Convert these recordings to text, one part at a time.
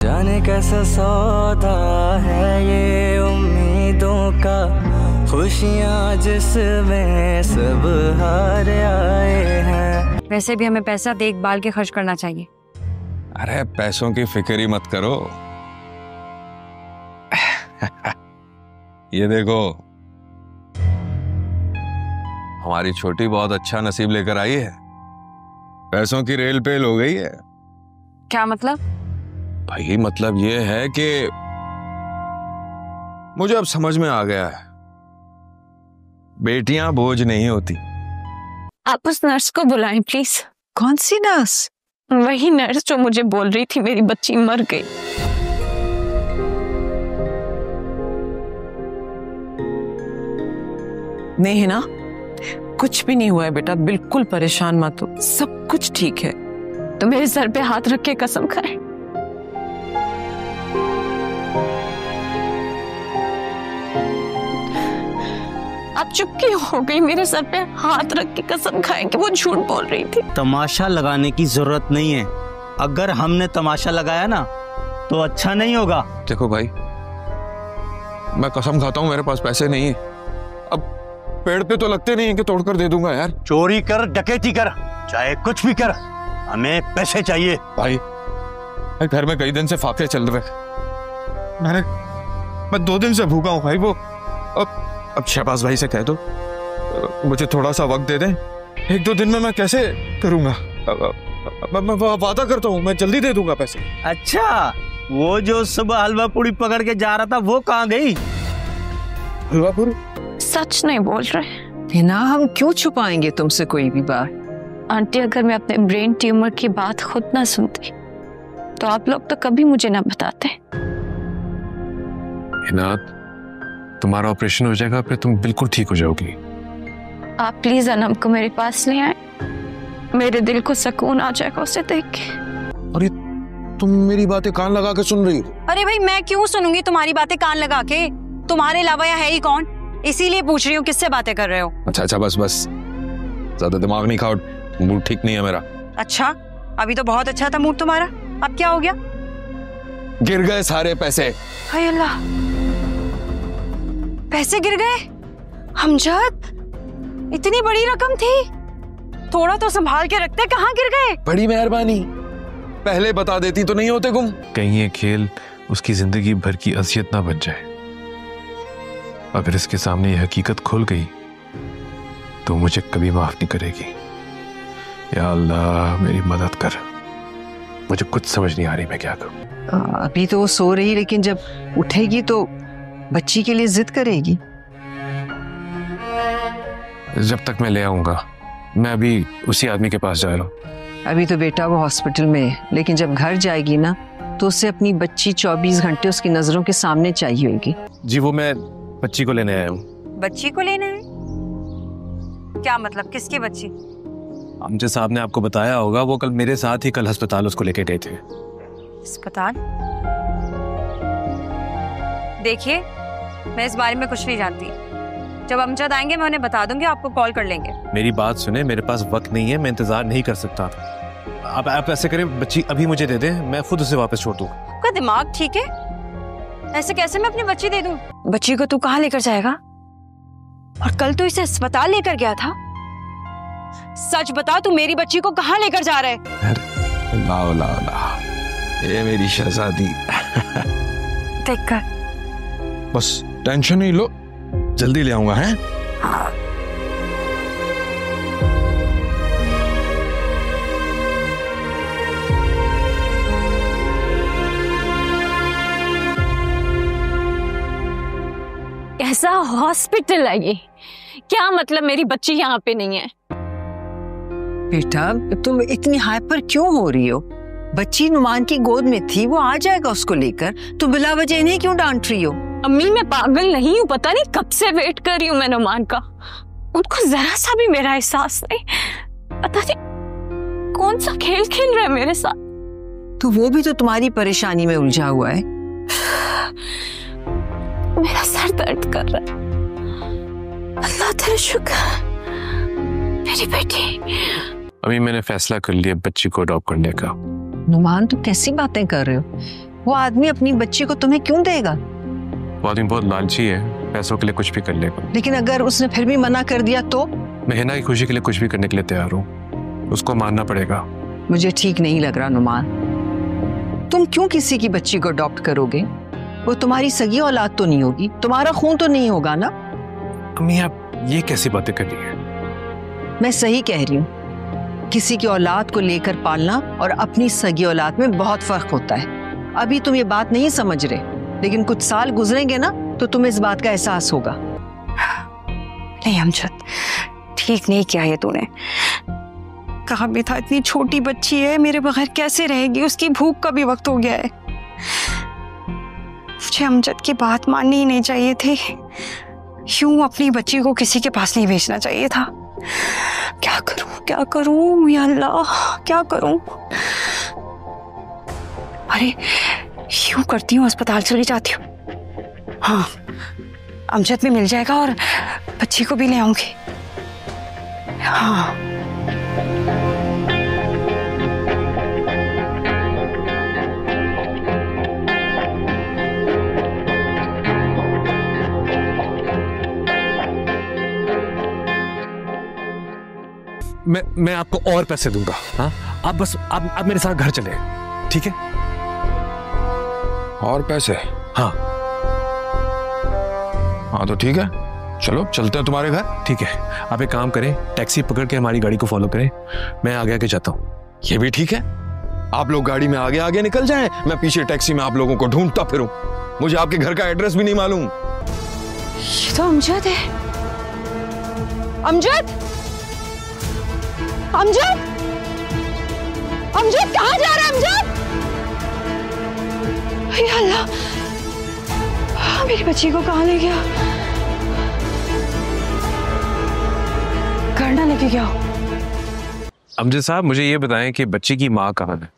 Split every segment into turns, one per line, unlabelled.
जाने कैसा सौदा है ये उम्मीदों का, खुशियाँ जिसमें सब हार आए हैं।
वैसे भी हमें पैसा देखभाल के खर्च करना चाहिए।
अरे पैसों की फिक्र ही मत करो। ये देखो, हमारी छोटी बहुत अच्छा नसीब लेकर आई है। पैसों की रेल पेल हो गई है।
क्या मतलब?
भाई मतलब ये है कि मुझे अब समझ में आ गया है, बेटियां बोझ नहीं होती।
आप उस नर्स को बुलाएं प्लीज।
कौन सी नर्स?
वही नर्स जो मुझे बोल रही थी मेरी बच्ची मर गई।
नहीं है ना, कुछ भी नहीं हुआ है बेटा, बिल्कुल परेशान मत हो, सब कुछ ठीक है।
तो मेरे सर पे हाथ रख के कसम खाए। आप चुप क्यों हो गई? मेरे सर पे हाथ रख के कसम खाएं कि वो झूठ बोल रही थी।
तमाशा लगाने की जरूरत नहीं है। अगर हमने तमाशा लगाया ना तो अच्छा नहीं होगा।
देखो भाई, मैं कसम खाता हूं मेरे पास पैसे नहीं है। अब पेड़ पे तो लगते नहीं है कि तोड़कर दे दूंगा यार।
चोरी कर, डकैती कर, चाहे कुछ भी कर, हमें पैसे चाहिए।
भाई घर में कई दिन से फाके चल रहे, मैं 2 दिन से भूखा हूं भाई। वो अब शहबाज भाई से कह दो मुझे थोड़ा सा वक्त दे दें। 1-2 दिन में मैं कैसे करूंगा? मैं वादा करता हूँ मैं जल्दी दे दूंगा पैसे।
अच्छा, वो जो सुबह हलवा पूड़ी पकड़ के जा रहा था वो कहाँ गई?
हलवा पूड़ी?
सच नहीं बोल रहे।
ना हम क्यों छुपाएंगे तुमसे कोई भी बात?
आंटी, अगर मैं अपने ब्रेन ट्यूमर की बात खुद ना सुनती तो आप लोग तो कभी मुझे ना बताते।
इनात, तुम्हारा ऑपरेशन हो जाएगा, फिर तुम बिल्कुल ठीक हो जाओगी।
आप प्लीज अनम को मेरे पास ले आए, मेरे दिल को सुकून आ जाएगा उसे देख के।
अरे तुम मेरी बातें कान लगा के सुन रही हो?
अरे भाई मैं क्यों सुनूंगी तुम्हारी बातें कान लगा के? तुम्हारे अलावा यहाँ है ही कौन? इसीलिए पूछ रही हूँ किससे बातें कर रहे हो।
अच्छा बस ज्यादा दिमाग नहीं खाओ, मूड ठीक नहीं है मेरा।
अच्छा, अभी तो बहुत अच्छा था मूड तुम्हारा, अब क्या हो गया?
गिर गए सारे पैसे।
हाय अल्लाह, पैसे गिर गए? हमजद, इतनी बड़ी रकम थी, थोड़ा तो संभाल के रखते, कहाँ गिर गए?
बड़ी मेहरबानी, पहले बता देती तो नहीं होते गुम। कहीं ये खेल उसकी जिंदगी भर की अजियत ना बन जाए। अगर इसके सामने ये हकीकत खुल गई तो मुझे कभी माफ नहीं करेगी। या अल्लाह मेरी मदद कर, मुझे कुछ समझ नहीं आ रही मैं क्या करूं।
अभी तो वो सो रही, लेकिन जब उठेगी तो बच्ची के लिए जिद करेगी।
जब तक मैं ले आऊंगा, मैं अभी उसी आदमी के पास जा रहा हूँ।
अभी तो बेटा वो हॉस्पिटल में है, लेकिन जब घर जाएगी ना तो उसे अपनी बच्ची 24 घंटे उसकी नजरों के सामने चाहिए होगी।
जी वो मैं बच्ची को लेने आया हूँ।
बच्ची को लेने है? क्या मतलब, किसकी बच्ची?
अमजद साहब ने आपको बताया होगा, वो कल मेरे साथ ही कल अस्पताल उसको लेके गए थे।
अस्पताल? देखिए, मैं इस बारे में कुछ नहीं जानती। जब अमजद आएंगे मैं उन्हें बता दूंगी, आपको कॉल कर लेंगे।
मेरी बात सुने, मेरे पास वक्त नहीं है, मैं इंतजार नहीं कर सकता। आप ऐसे करें, बच्ची अभी मुझे दे दें, मैं खुद उसे वापस छोड़ दूं।
आपका दिमाग ठीक है? ऐसे कैसे मैं अपनी बच्ची दे दूं? बच्ची को तू कहाँ लेकर जाएगा? और कल तो इसे अस्पताल लेकर गया था। सच बता, तू मेरी बच्ची को कहाँ लेकर जा रहा है?
लाओ, ये मेरी शहजादी।
देखकर
बस टेंशन नहीं लो, जल्दी ले आऊंगा। हैं?
ऐसा हॉस्पिटल है ये? क्या मतलब मेरी बच्ची यहाँ पे नहीं है?
बेटा तुम इतनी हाइपर क्यों हो रही हो? बच्ची नुमान की गोद में थी, वो आ जाएगा उसको लेकर, तुम बिला वजह इन्हें क्यों डांट रही हो?
अम्मी मैं पागल नहीं हूँ, पता नहीं कब से वेट कर रही हूँ मैं नुमान का। उनको जरा सा भी मेरा एहसास नहीं, पता नहीं कौन सा खेल खेल रहा है मेरे साथ।
तो वो भी तो तुम्हारी परेशानी में उलझा हुआ है।
मेरा सर दर्द कर रहा है। अल्लाह तेरा शुक्र, मेरी बेटी।
अभी मैंने फैसला कर लिया बच्ची को अडॉप्ट करने का।
नुमान तुम कैसी बातें कर रहे हो? वो आदमी अपनी बच्ची को तुम्हें क्यों देगा?
वो आदमी बहुत लालची है, पैसों के लिए कुछ भी कर लेगा।
लेकिन अगर उसने फिर भी मना कर दिया तो?
मैं हिना की खुशी के लिए कुछ भी करने के लिए तैयार हूँ, उसको मानना पड़ेगा।
मुझे ठीक नहीं लग रहा नुमान, तुम क्यों किसी की बच्ची को अडॉप्ट करोगे? वो तुम्हारी सगी औलाद तो नहीं होगी, तुम्हारा खून तो नहीं होगा ना?
अम्मी आप ये कैसी बातें कर रही है?
मैं सही कह रही हूँ, किसी की औलाद को लेकर पालना और अपनी सगी औलाद में बहुत फर्क होता है। अभी तुम ये बात नहीं समझ रहे, लेकिन कुछ साल गुजरेंगे ना तो तुम्हें इस बात का एहसास होगा।
नहीं अमजद, ठीक नहीं किया ये तूने। कहा भी था इतनी छोटी बच्ची है, मेरे बगैर कैसे रहेगी, उसकी भूख का भी वक्त हो गया है। मुझे अमजद की बात माननी ही नहीं चाहिए थी, यूं अपनी बच्ची को किसी के पास नहीं भेजना चाहिए था। क्या करूं या अल्लाह, क्या करूं? अरे यूं करती हूँ, अस्पताल चली जाती हूँ। हाँ, अमजद भी मिल जाएगा और बच्ची को भी ले आऊंगी। हाँ
मैं आपको और पैसे दूंगा। हाँ, आप बस आप मेरे साथ घर चले, ठीक है?
और पैसे?
हाँ
हाँ तो ठीक है, चलो चलते हैं तुम्हारे घर।
ठीक है, आप एक काम करें, टैक्सी पकड़ के हमारी गाड़ी को फॉलो करें, मैं आगे आगे जाता हूँ।
ये भी ठीक है, आप लोग गाड़ी में आगे आगे निकल जाएं, मैं पीछे टैक्सी में आप लोगों को ढूंढता फिरूं। मुझे आपके घर का एड्रेस भी नहीं मालूम।
ये तो अमजद है। अमजद, अमजद, अमजद कहाँ जा रहा है अमजद? या अल्लाह, मेरी बच्ची को कहाँ ले गया? घर ना लेके गया?
अमजद साहब मुझे ये बताएं कि बच्ची की माँ कहाँ है?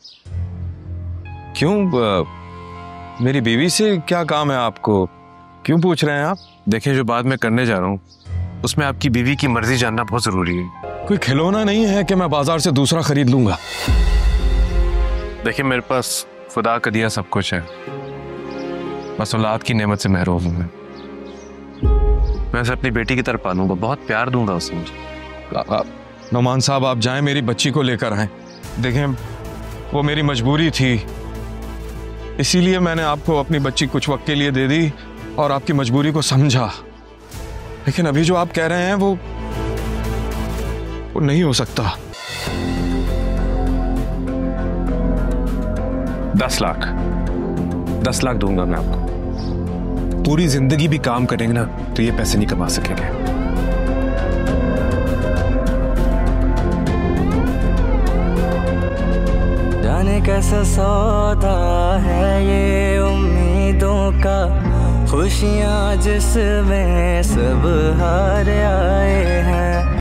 क्यों, मेरी बीवी से क्या काम है आपको? क्यों पूछ रहे हैं आप?
देखें, जो बात मैं करने जा रहा हूँ उसमें आपकी बीवी की मर्जी जानना बहुत जरूरी है।
कोई खिलौना नहीं है कि मैं बाजार से दूसरा खरीद लूंगा।
देखिए, मेरे पास खुदा का दिया सब कुछ है, बस औलाद की नेमत से महरूम हूं मैं उसे अपनी बेटी की तरफ पालूंगा, बहुत प्यार दूंगा उसे। मुझे
नुमान साहब, आप जाएं, मेरी बच्ची को लेकर आएं। देखें, वो मेरी मजबूरी थी, इसीलिए मैंने आपको अपनी बच्ची कुछ वक्त के लिए दे दी और आपकी मजबूरी को समझा। लेकिन अभी जो आप कह रहे हैं वो नहीं हो सकता।
10 लाख दूंगा मैं आपको। पूरी जिंदगी भी काम करेंगे ना तो ये पैसे नहीं कमा सकेंगे।
जाने कैसा सौदा है ये उम्मीदों का, खुशियाँ जिसमें सब हार आए हैं।